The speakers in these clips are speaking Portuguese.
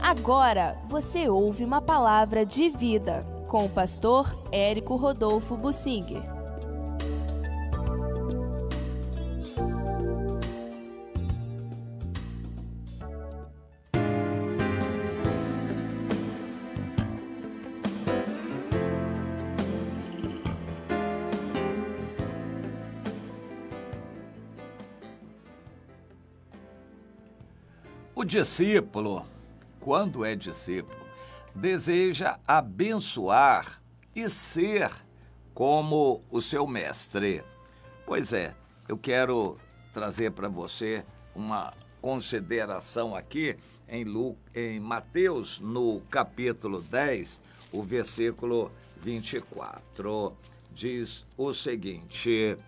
Agora você ouve uma palavra de vida com o pastor Érico Rodolfo Bussinger. O discípulo, quando é discípulo, deseja abençoar e ser como o seu mestre. Pois é, eu quero trazer para você uma consideração aqui em Mateus, no capítulo 10, o versículo 24. Diz o seguinte: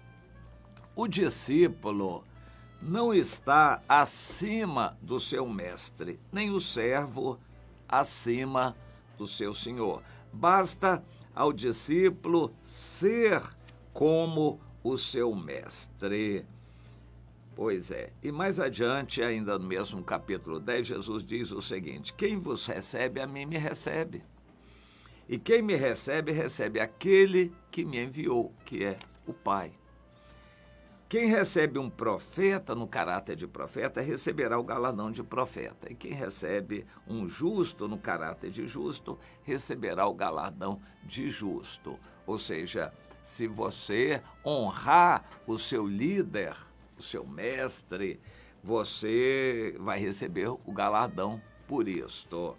o discípulo não está acima do seu mestre, nem o servo acima do seu senhor. Basta ao discípulo ser como o seu mestre. Pois é, e mais adiante, ainda no mesmo capítulo 10, Jesus diz o seguinte: quem vos recebe, a mim me recebe. E quem me recebe, recebe aquele que me enviou, que é o Pai. Quem recebe um profeta no caráter de profeta, receberá o galardão de profeta. E quem recebe um justo no caráter de justo, receberá o galardão de justo. Ou seja, se você honrar o seu líder, o seu mestre, você vai receber o galardão por isto.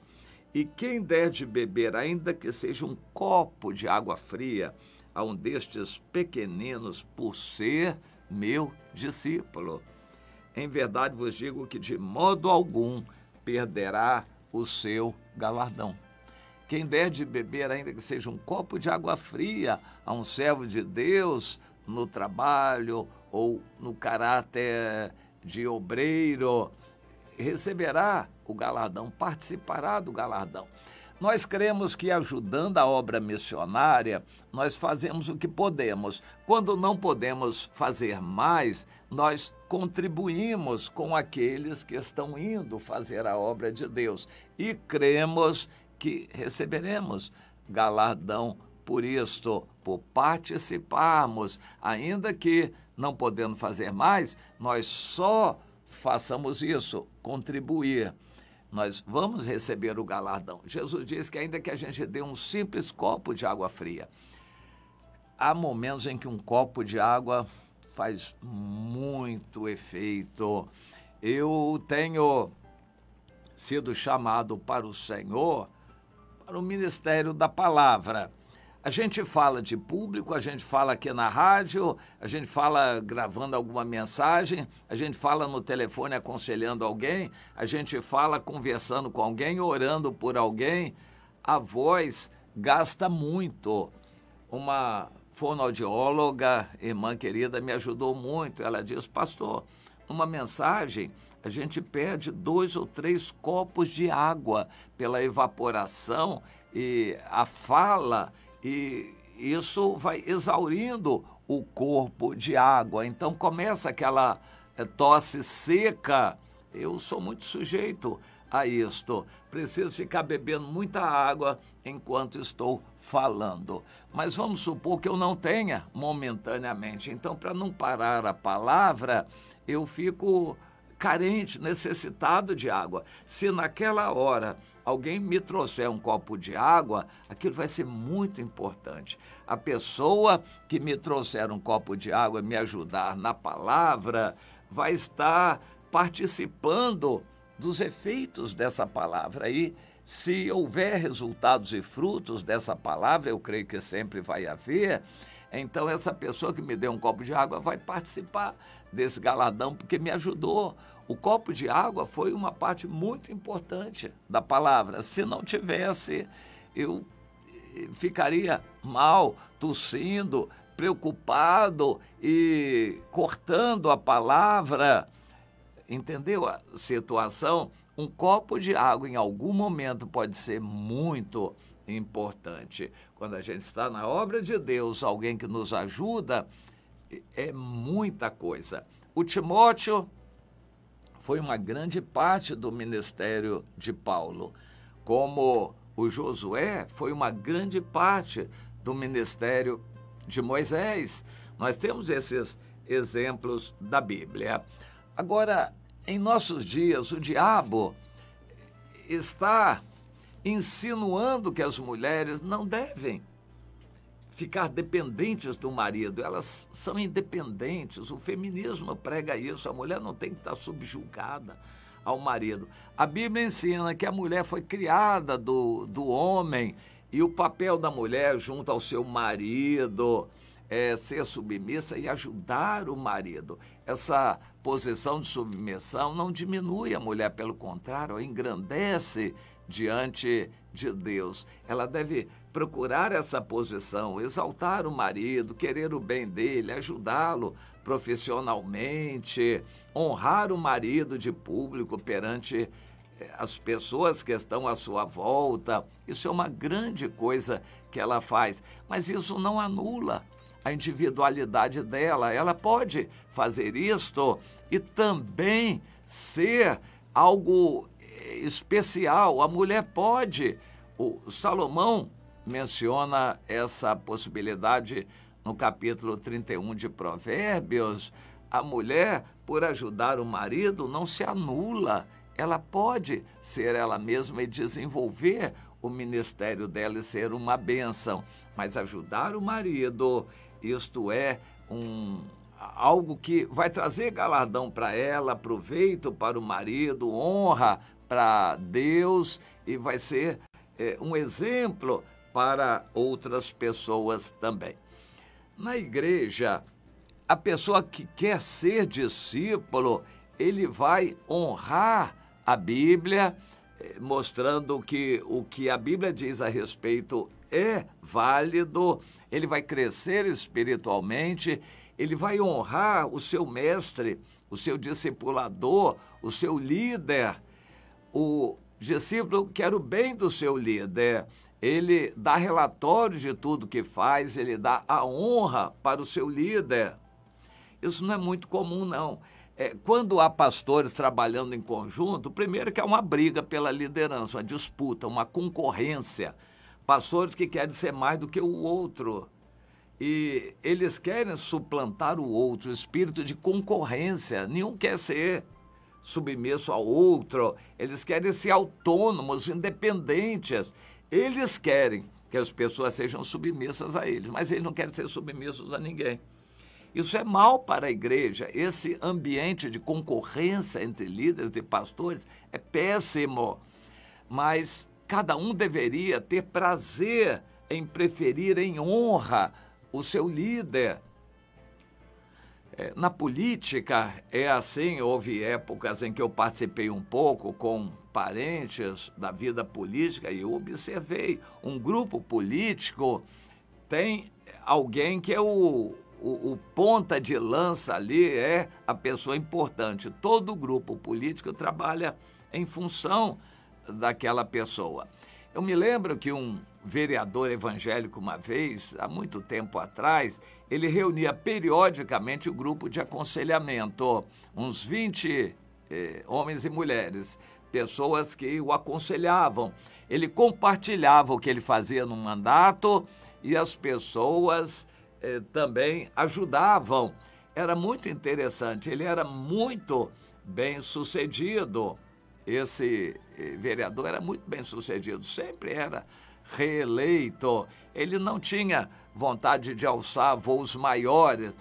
E quem der de beber, ainda que seja um copo de água fria, a um destes pequeninos, por ser meu discípulo, em verdade vos digo que de modo algum perderá o seu galardão. Quem der de beber, ainda que seja um copo de água fria, a um servo de Deus no trabalho ou no caráter de obreiro, receberá o galardão, participará do galardão. Nós cremos que ajudando a obra missionária, nós fazemos o que podemos. Quando não podemos fazer mais, nós contribuímos com aqueles que estão indo fazer a obra de Deus. E cremos que receberemos galardão por isto, por participarmos, ainda que não podendo fazer mais, nós só façamos isso, contribuir. Nós vamos receber o galardão. Jesus diz que ainda que a gente dê um simples copo de água fria, há momentos em que um copo de água faz muito efeito. Eu tenho sido chamado para o Senhor, para o ministério da palavra. A gente fala de público, a gente fala aqui na rádio, a gente fala gravando alguma mensagem, a gente fala no telefone aconselhando alguém, a gente fala conversando com alguém, orando por alguém. A voz gasta muito. Uma fonoaudióloga, irmã querida, me ajudou muito. Ela diz: pastor, numa mensagem a gente perde 2 ou 3 copos de água pela evaporação e a fala, e isso vai exaurindo o corpo de água. Então começa aquela tosse seca. Eu sou muito sujeito a isto. Preciso ficar bebendo muita água enquanto estou falando. Mas vamos supor que eu não tenha momentaneamente. Então, para não parar a palavra, eu fico carente, necessitado de água. Se naquela hora alguém me trouxer um copo de água, aquilo vai ser muito importante. A pessoa que me trouxer um copo de água e me ajudar na palavra vai estar participando dos efeitos dessa palavra. E se houver resultados e frutos dessa palavra, eu creio que sempre vai haver, então essa pessoa que me deu um copo de água vai participar desse galardão porque me ajudou. O copo de água foi uma parte muito importante da palavra. Se não tivesse, eu ficaria mal, tossindo, preocupado e cortando a palavra. Entendeu a situação? Um copo de água em algum momento pode ser muito importante. Quando a gente está na obra de Deus, alguém que nos ajuda, é muita coisa. O Timóteo foi uma grande parte do ministério de Paulo, como o Josué foi uma grande parte do ministério de Moisés. Nós temos esses exemplos da Bíblia. Agora, em nossos dias, o diabo está insinuando que as mulheres não devem ficar dependentes do marido, elas são independentes, o feminismo prega isso, a mulher não tem que estar subjugada ao marido. A Bíblia ensina que a mulher foi criada do homem e o papel da mulher junto ao seu marido é ser submissa e ajudar o marido. Essa posição de submissão não diminui a mulher, pelo contrário, engrandece diante de Deus. Ela deve procurar essa posição, exaltar o marido, querer o bem dele, ajudá-lo profissionalmente, honrar o marido de público perante as pessoas que estão à sua volta. Isso é uma grande coisa que ela faz, mas isso não anula a individualidade dela. Ela pode fazer isto e também ser algo especial. A mulher pode. O Salomão menciona essa possibilidade no capítulo 31 de Provérbios. A mulher, por ajudar o marido, não se anula. Ela pode ser ela mesma e desenvolver o ministério dela e ser uma bênção. Mas ajudar o marido, isto é algo que vai trazer galardão para ela, proveito para o marido, honra para Deus e vai ser um exemplo para outras pessoas também. Na igreja, a pessoa que quer ser discípulo, ele vai honrar a Bíblia, mostrando que o que a Bíblia diz a respeito é válido, ele vai crescer espiritualmente, ele vai honrar o seu mestre, o seu discipulador, o seu líder. O discípulo quer o bem do seu líder, ele dá relatório de tudo que faz, ele dá a honra para o seu líder. Isso não é muito comum, não. Quando há pastores trabalhando em conjunto, primeiro que há uma briga pela liderança, uma disputa, uma concorrência. Pastores que querem ser mais do que o outro. E eles querem suplantar o outro, o espírito de concorrência. Nenhum quer ser submisso ao outro, eles querem ser autônomos, independentes. Eles querem que as pessoas sejam submissas a eles, mas eles não querem ser submissos a ninguém. Isso é mal para a igreja. Esse ambiente de concorrência entre líderes e pastores é péssimo. Mas cada um deveria ter prazer em preferir em honra o seu líder. Na política é assim, houve épocas em que eu participei um pouco com parentes da vida política e eu observei um grupo político, tem alguém que é o ponta de lança ali, é a pessoa importante. Todo grupo político trabalha em função daquela pessoa. Eu me lembro que um vereador evangélico uma vez, há muito tempo atrás, ele reunia periodicamente o grupo de aconselhamento, uns 20 homens e mulheres, pessoas que o aconselhavam. Ele compartilhava o que ele fazia no mandato e as pessoas também ajudavam. Era muito interessante, ele era muito bem sucedido. Esse vereador era muito bem sucedido, sempre era reeleito. Ele não tinha vontade de alçar voos maiores,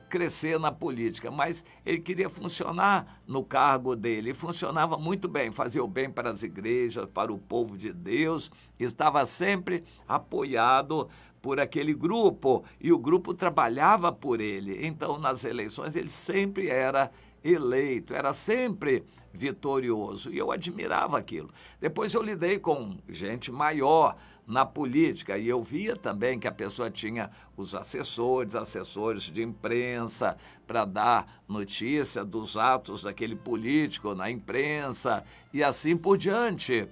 crescer na política, mas ele queria funcionar no cargo dele. E funcionava muito bem, fazia o bem para as igrejas, para o povo de Deus, estava sempre apoiado por aquele grupo e o grupo trabalhava por ele. Então, nas eleições, ele sempre era eleito, era sempre vitorioso, e eu admirava aquilo. Depois eu lidei com gente maior na política e eu via também que a pessoa tinha os assessores de imprensa para dar notícia dos atos daquele político na imprensa e assim por diante.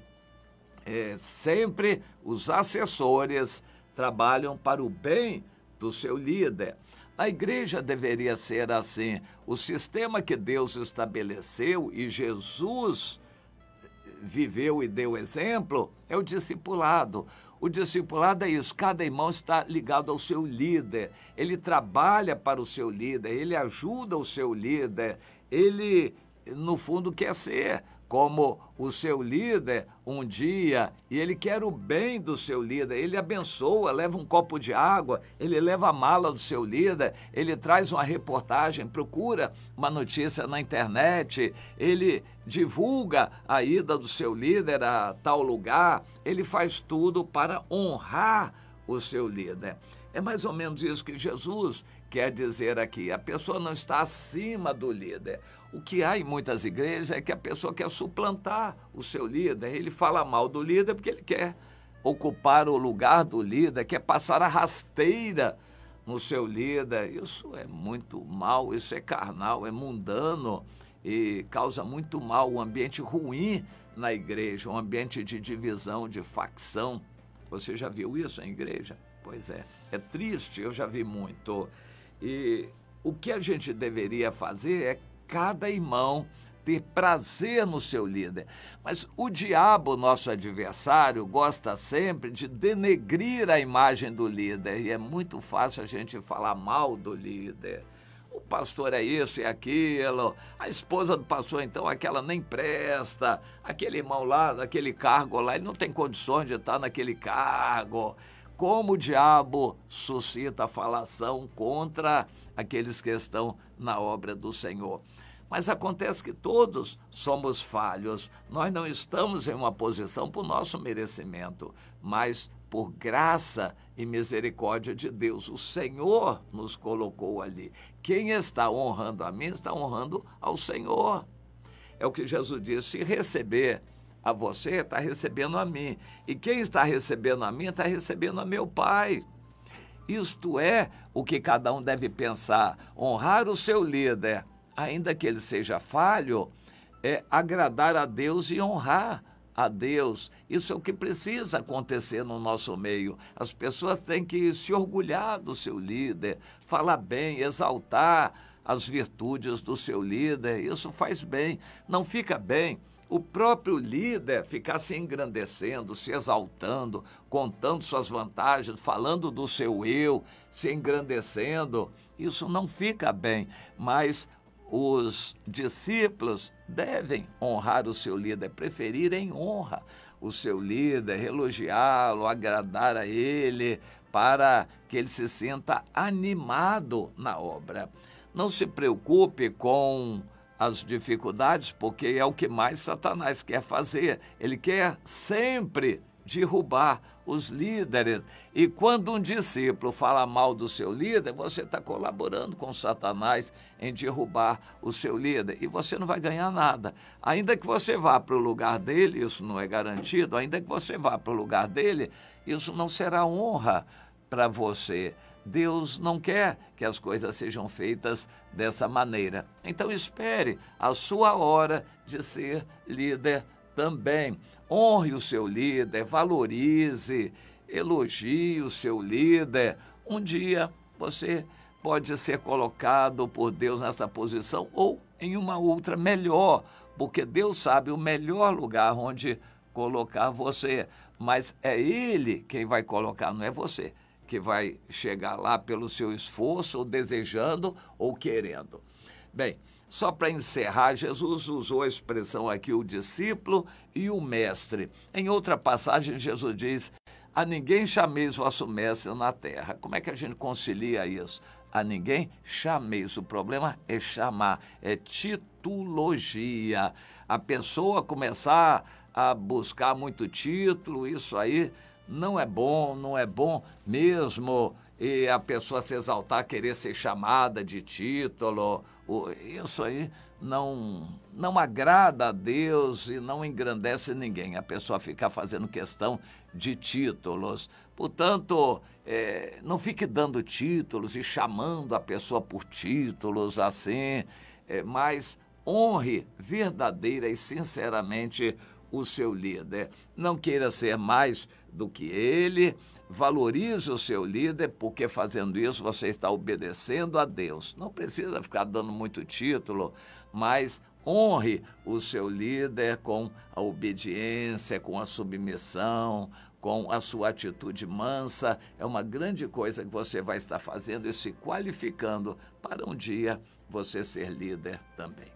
Sempre os assessores trabalham para o bem do seu líder. A igreja deveria ser assim. O sistema que Deus estabeleceu e Jesus viveu e deu exemplo é o discipulado. O discipulado é isso, cada irmão está ligado ao seu líder, ele trabalha para o seu líder, ele ajuda o seu líder, ele, no fundo, quer ser como o seu líder um dia, e ele quer o bem do seu líder, ele abençoa, leva um copo de água, ele leva a mala do seu líder, ele traz uma reportagem, procura uma notícia na internet, ele divulga a ida do seu líder a tal lugar, ele faz tudo para honrar o seu líder. É mais ou menos isso que Jesus quer dizer aqui. A pessoa não está acima do líder. O que há em muitas igrejas é que a pessoa quer suplantar o seu líder. Ele fala mal do líder porque ele quer ocupar o lugar do líder, quer passar a rasteira no seu líder. Isso é muito mal, isso é carnal, é mundano e causa muito mal, um ambiente ruim na igreja, um ambiente de divisão, de facção. Você já viu isso em igreja? Pois é triste, eu já vi muito. E o que a gente deveria fazer é cada irmão ter prazer no seu líder. Mas o diabo, nosso adversário, gosta sempre de denegrir a imagem do líder. E é muito fácil a gente falar mal do líder. O pastor é isso e aquilo, a esposa do pastor, então, aquela nem presta, aquele irmão lá, daquele cargo lá, ele não tem condições de estar naquele cargo. Como o diabo suscita a falação contra aqueles que estão na obra do Senhor. Mas acontece que todos somos falhos, nós não estamos em uma posição por nosso merecimento, mas por graça e misericórdia de Deus. O Senhor nos colocou ali. Quem está honrando a mim, está honrando ao Senhor. É o que Jesus disse, se receber a você, está recebendo a mim. E quem está recebendo a mim, está recebendo a meu Pai. Isto é o que cada um deve pensar. Honrar o seu líder, ainda que ele seja falho, é agradar a Deus e honrar a Deus. Isso é o que precisa acontecer no nosso meio. As pessoas têm que se orgulhar do seu líder, falar bem, exaltar as virtudes do seu líder. Isso faz bem. Não fica bem o próprio líder ficar se engrandecendo, se exaltando, contando suas vantagens, falando do seu eu, se engrandecendo. Isso não fica bem, mas os discípulos devem honrar o seu líder, preferir em honra o seu líder, elogiá-lo, agradar a ele, para que ele se sinta animado na obra. Não se preocupe com as dificuldades, porque é o que mais Satanás quer fazer. Ele quer sempre derrubar os líderes. E quando um discípulo fala mal do seu líder, você está colaborando com Satanás em derrubar o seu líder. E você não vai ganhar nada. Ainda que você vá para o lugar dele, isso não é garantido, ainda que você vá para o lugar dele, isso não será honra para você. Deus não quer que as coisas sejam feitas dessa maneira. Então espere a sua hora de ser líder também. Honre o seu líder, valorize, elogie o seu líder. Um dia você pode ser colocado por Deus nessa posição ou em uma outra melhor, porque Deus sabe o melhor lugar onde colocar você. Mas é Ele quem vai colocar, não é você que vai chegar lá pelo seu esforço, ou desejando, ou querendo. Bem, só para encerrar, Jesus usou a expressão aqui, o discípulo e o mestre. Em outra passagem, Jesus diz, a ninguém chameis vosso mestre na terra. Como é que a gente concilia isso? A ninguém chameis. O problema é chamar, é titulagia. A pessoa começar a buscar muito título, isso aí não é bom mesmo, e a pessoa se exaltar, querer ser chamada de título, isso aí não agrada a Deus e não engrandece ninguém, a pessoa ficar fazendo questão de títulos. Portanto, não fique dando títulos e chamando a pessoa por títulos assim, mas honre verdadeira e sinceramente o seu líder. Não queira ser mais do que ele. Valorize o seu líder, porque fazendo isso você está obedecendo a Deus. Não precisa ficar dando muito título, mas honre o seu líder com a obediência, com a submissão, com a sua atitude mansa. É uma grande coisa que você vai estar fazendo e se qualificando para um dia você ser líder também.